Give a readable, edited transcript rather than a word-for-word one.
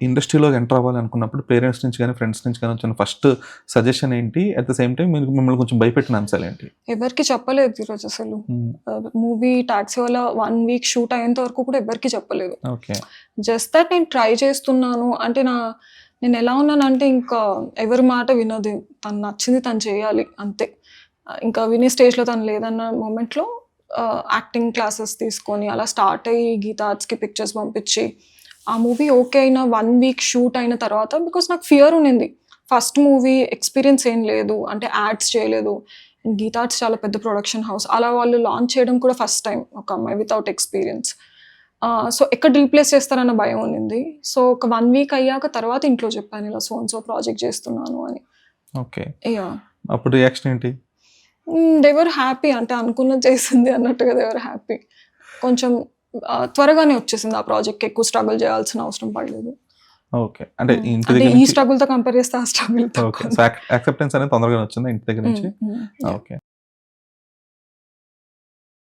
ఇండస్ట్రీలోకి ఎంటర్ అవ్వాలి అనుకున్నప్పుడు పేరెంట్స్ నుంచి కానీ ఫ్రెండ్స్ నుంచి కానీ వచ్చిన ఫస్ట్ సజెషన్ ఏంటి? అట్ ద సేమ్ టైం మీరు మిమ్మల్ని కొంచెం భయపెట్టిన అంశాలు ఏంటి? ఎవరికి చెప్పలేదు ఈరోజు అసలు. మూవీ టాక్సీ వల్ల 1 వీక్ షూట్ అయ్యేంత వరకు కూడా ఎవరికి చెప్పలేదు. ఓకే. జస్ట్ దట్ నేను ట్రై చేస్తున్నాను అంటే నేను ఎలా ఉన్నానంటే ఇంకా ఎవరి మాట వినదు. తను నచ్చింది తను చేయాలి అంతే. ఇంకా వినే స్టేజ్లో తను లేదన్న మూమెంట్లో యాక్టింగ్ క్లాసెస్ తీసుకొని అలా స్టార్ట్ అయ్యి గీతా ఆర్ట్స్కి పిక్చర్స్ పంపించి ఆ మూవీ ఓకే అయిన 1 వీక్ షూట్ అయిన తర్వాత బికాస్ నాకు ఫియర్ ఉండింది. ఫస్ట్ మూవీ ఎక్స్పీరియన్స్ ఏం లేదు, అంటే యాడ్స్ చేయలేదు. గీతా ఆర్ట్స్ చాలా పెద్ద ప్రొడక్షన్ హౌస్, అలా వాళ్ళు లాంచ్ చేయడం కూడా ఫస్ట్ టైం ఒక అమ్మాయి వితౌట్ ఎక్స్పీరియన్స్. సో ఎక్కడ రీప్లేస్ చేస్తారన్న భయం ఉండింది. సో ఒక 1 వీక్ అయ్యాక తర్వాత ఇంట్లో చెప్పాను ఇలా సో ప్రాజెక్ట్ చేస్తున్నాను అని. ఓకే. యా, అప్పుడు రియాక్షన్ ఏంటి? దేవర్ హ్యాపీ, అంటే అనుకున్నది చేసింది అన్నట్టుగా దేవర్ హ్యాపీ. కొంచెం త్వరగానే వచ్చేసింది ఆ ప్రాజెక్ట్, ఎక్కువ స్ట్రగుల్ చేయాల్సిన అవసరం పడలేదు. ఓకే. అంటే ఇంటి అంటే దగ్గర ఈ నుంచి స్ట్రగుల్ తో కంపేర్ చేస్తే ఆ స్ట్రగుల్ ఓకే. సో యాక్సెప్టెన్స్ అనేది తొందరగానే వచ్చిందా ఇంటి దగ్గర నుంచి? ఓకే.